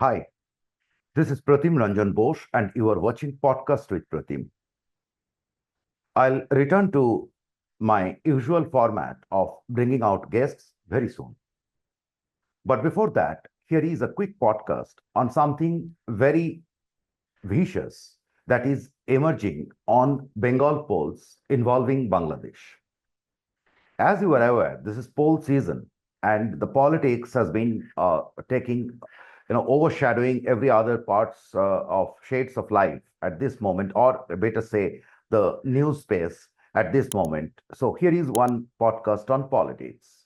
Hi, this is Pratim Bose, and you are watching Podcast with Pratim. I'll return to my usual format of bringing out guests very soon. But before that, here is a quick podcast on something very vicious that is emerging on Bengal polls involving Bangladesh. As you are aware, this is poll season, and the politics has been taking, overshadowing every other parts of shades of life at this moment, or better say, the news space at this moment. So here is one podcast on politics.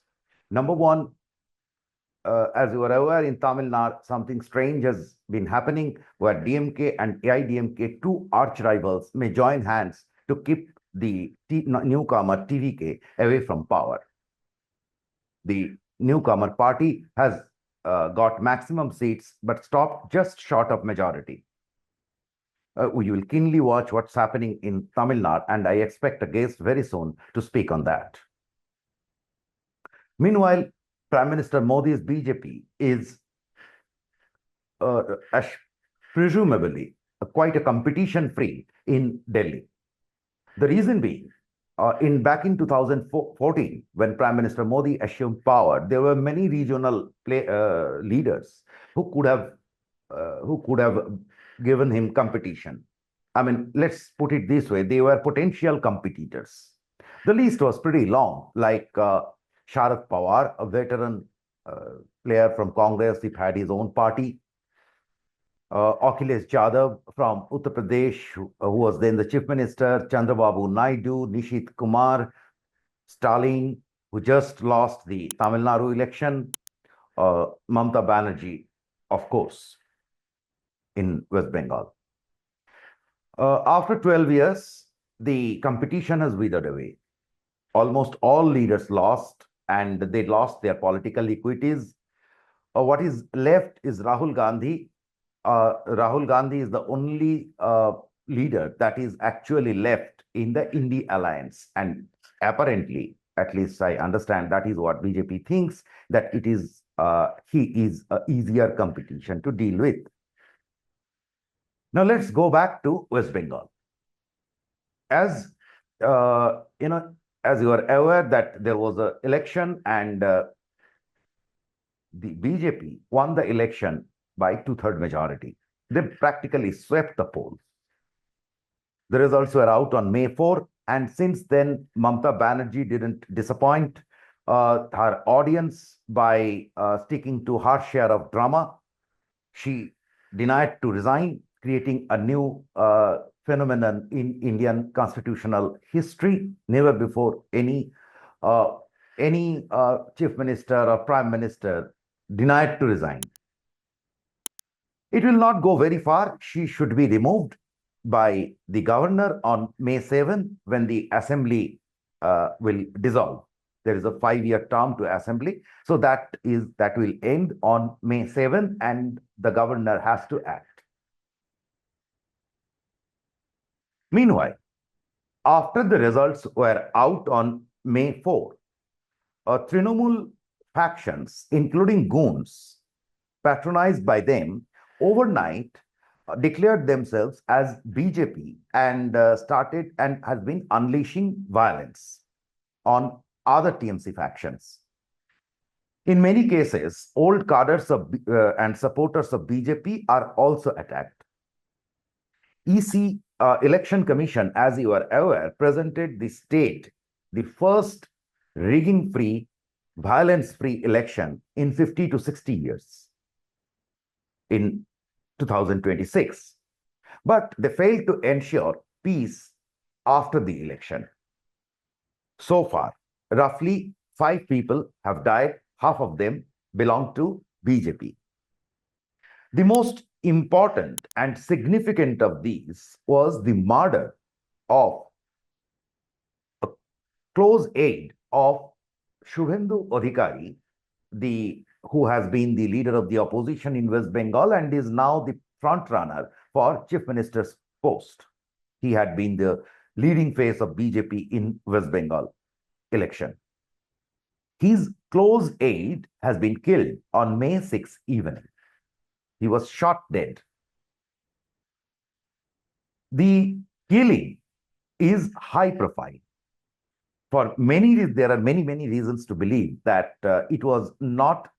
Number one, as you are aware, in Tamil Nadu, something strange has been happening where DMK and AIDMK, two arch rivals, may join hands to keep the newcomer TVK away from power. The newcomer party has got maximum seats but stopped just short of majority. We will keenly watch what's happening in Tamil Nadu, and I expect a guest very soon to speak on that. Meanwhile, Prime Minister Modi's BJP is presumably quite a competition free in Delhi. The reason being, back in 2014, when Prime Minister Modi assumed power, there were many regional leaders who could have given him competition. I mean, let's put it this way: they were potential competitors. The list was pretty long, like Sharad Pawar, a veteran player from Congress, he had his own party. Akhilesh Yadav from Uttar Pradesh, who was then the chief minister, Chandrababu Naidu, Nishit Kumar, Stalin, who just lost the Tamil Nadu election, Mamata Banerjee, of course, in West Bengal. After 12 years, the competition has withered away. Almost all leaders lost, and they lost their political equities. What is left is Rahul Gandhi. Rahul Gandhi is the only leader that is actually left in the Indie alliance. And apparently, at least I understand, that is what BJP thinks, that it is he is an easier competition to deal with. Now let's go back to West Bengal. As as you are aware that there was an election, and the BJP won the election by two-thirds majority. They practically swept the polls. The results were out on May 4, and since then, Mamata Banerjee didn't disappoint her audience by sticking to her share of drama. She denied to resign, creating a new phenomenon in Indian constitutional history. Never before any chief minister or prime minister denied to resign. It will not go very far. She should be removed by the governor on May 7, when the assembly will dissolve. There is a 5-year term to assembly. So that will end on May 7, and the governor has to act. Meanwhile, after the results were out on May 4, Trinamool factions, including goons, patronized by them, overnight declared themselves as BJP and started and has been unleashing violence on other TMC factions. In many cases, old cadres and supporters of BJP are also attacked. EC Election Commission, as you are aware, presented the state the first rigging-free, violence-free election in 50 to 60 years in 2026. But they failed to ensure peace after the election. So far, roughly 5 people have died. Half of them belong to BJP. The most important and significant of these was the murder of a close aide of Shubhendu Adhikari, who has been the leader of the opposition in West Bengal and is now the front runner for chief minister's post. He had been the leading face of BJP in West Bengal election. His close aide has been killed on May 6 evening. He was shot dead. The killing is high profile. There are many reasons to believe that it was not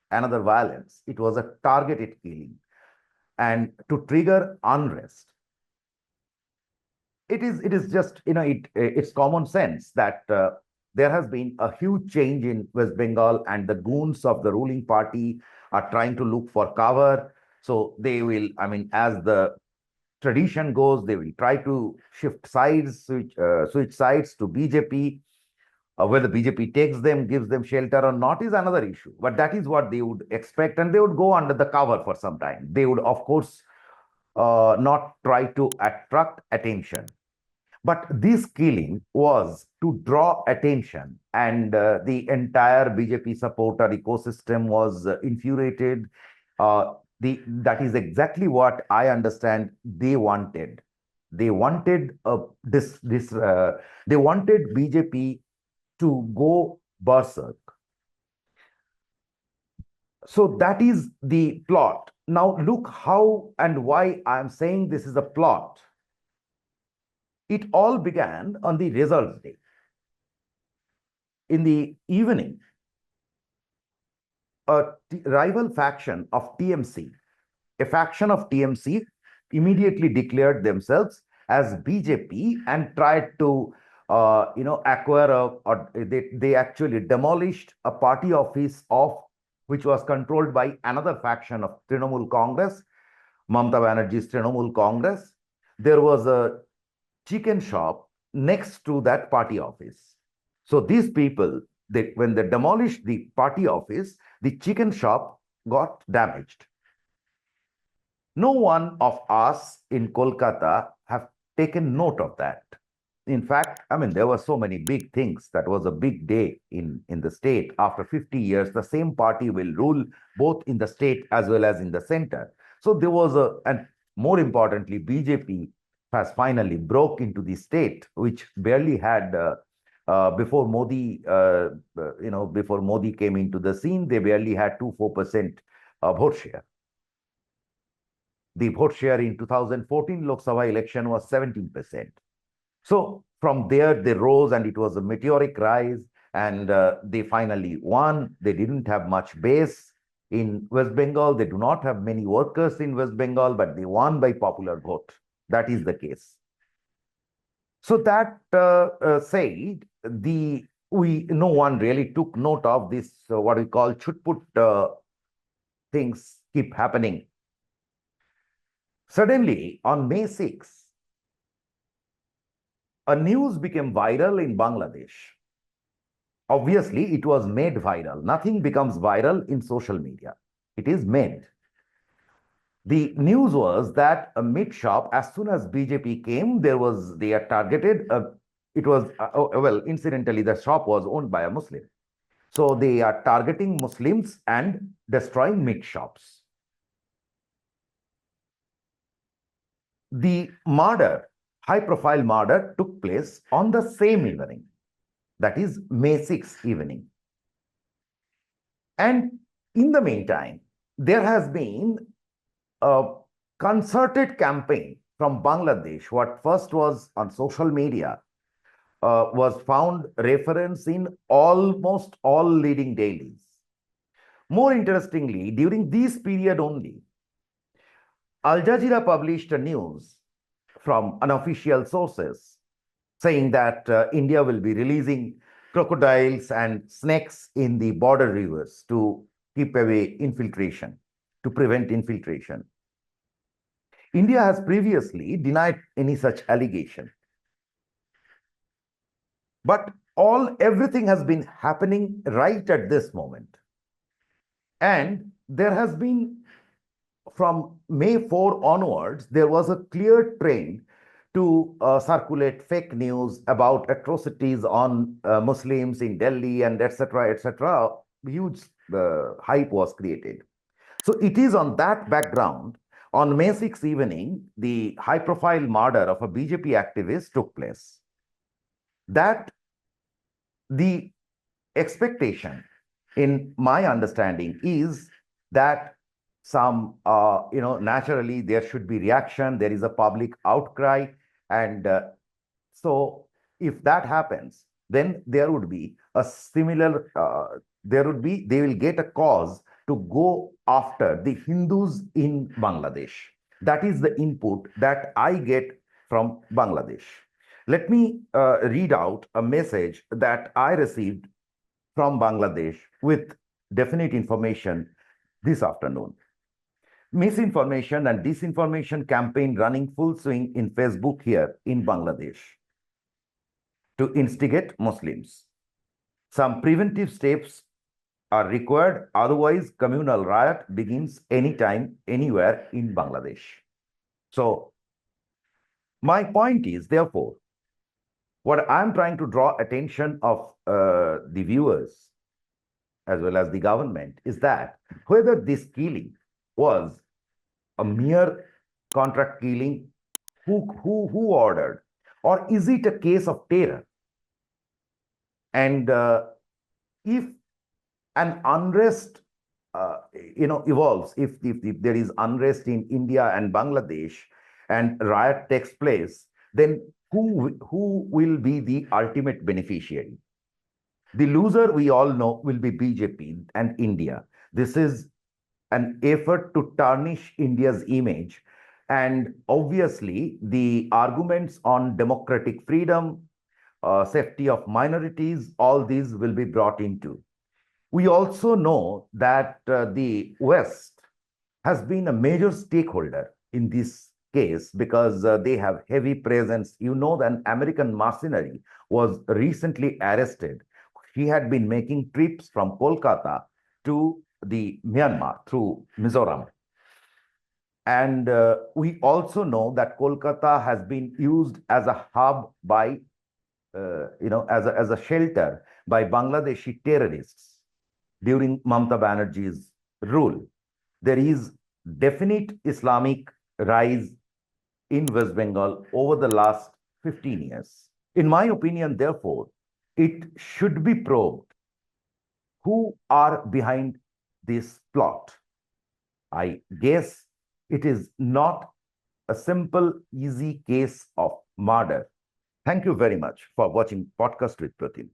another violence. It was a targeted killing. And to trigger unrest, it is just, it's common sense that there has been a huge change in West Bengal, and the goons of the ruling party are trying to look for cover. So they will, as the tradition goes, they will try to shift sides, switch sides to BJP. Whether BJP takes them, gives them shelter or not is another issue. But that is what they would expect, and they would go under the cover for some time. They would, of course, not try to attract attention. But this killing was to draw attention, and the entire BJP supporter ecosystem was infuriated. That is exactly what I understand they wanted. They wanted they wanted BJP to go berserk. So that is the plot. Now look how and why I am saying this is a plot. It all began on the results day. In the evening, a rival faction of TMC, a faction of TMC immediately declared themselves as BJP and tried to acquire or they actually demolished a party office of which was controlled by another faction of Trinamool Congress, Mamata Banerjee's Trinamool Congress. There was a chicken shop next to that party office. So these people, when they demolished the party office, the chicken shop got damaged. No one of us in Kolkata have taken note of that. In fact, there were so many big things. That was a big day in the state. After 50 years, the same party will rule both in the state as well as in the center. So there was and more importantly, BJP has finally broke into the state, which barely had before Modi, before Modi came into the scene, they barely had 2-4% vote share. The vote share in 2014 Lok Sabha election was 17%. So from there, they rose, and it was a meteoric rise, and they finally won. They didn't have much base in West Bengal. They do not have many workers in West Bengal, but they won by popular vote. That is the case. So that said, no one really took note of this, what we call chutput things keep happening. Suddenly, on May 6th, a news became viral in Bangladesh. Obviously, it was made viral. Nothing becomes viral in social media. It is made. The news was that a meat shop, as soon as BJP came, they are targeted. Incidentally, the shop was owned by a Muslim. So they are targeting Muslims and destroying meat shops. The murder, high-profile murder, took place on the same evening. That is May 6th evening. And in the meantime, there has been a concerted campaign from Bangladesh. What first was on social media was found reference in almost all leading dailies. More interestingly, during this period only, Al Jazeera published a news from unofficial sources saying that India will be releasing crocodiles and snakes in the border rivers to keep away infiltration, to prevent infiltration. India has previously denied any such allegation. But everything has been happening right at this moment. And there has been, from May 4 onwards, there was a clear trend to circulate fake news about atrocities on Muslims in Delhi and etc., etc. Huge hype was created. So it is on that background, on May 6 evening, the high-profile murder of a BJP activist took place. That the expectation, in my understanding, is that some, naturally there should be reaction. There is a public outcry. And so if that happens, then there would be a similar, they will get a cause to go after the Hindus in Bangladesh. That is the input that I get from Bangladesh. Let me read out a message that I received from Bangladesh with definite information this afternoon. Misinformation and disinformation campaign running full swing in Facebook here in Bangladesh to instigate Muslims. Some preventive steps are required, otherwise communal riot begins anytime, anywhere in Bangladesh. So my point is, therefore, what I'm trying to draw attention of the viewers as well as the government is that whether this killing was a mere contract killing, who ordered, or is it a case of terror? And if an unrest evolves, if there is unrest in India and Bangladesh and riot takes place, then who will be the ultimate beneficiary? The loser, we all know, will be BJP and India. This is an effort to tarnish India's image. And obviously, the arguments on democratic freedom, safety of minorities, all these will be brought into. We also know that the West has been a major stakeholder in this case because they have heavy presence. You know, that an American mercenary was recently arrested. He had been making trips from Kolkata to the Myanmar through Mizoram. And we also know that Kolkata has been used as a hub by, as a shelter by Bangladeshi terrorists during Mamata Banerjee's rule. There is definite Islamic rise in West Bengal over the last 15 years. In my opinion, therefore, it should be probed who are behind this plot. I guess it is not a simple, easy case of murder. Thank you very much for watching Podcast with Pratim.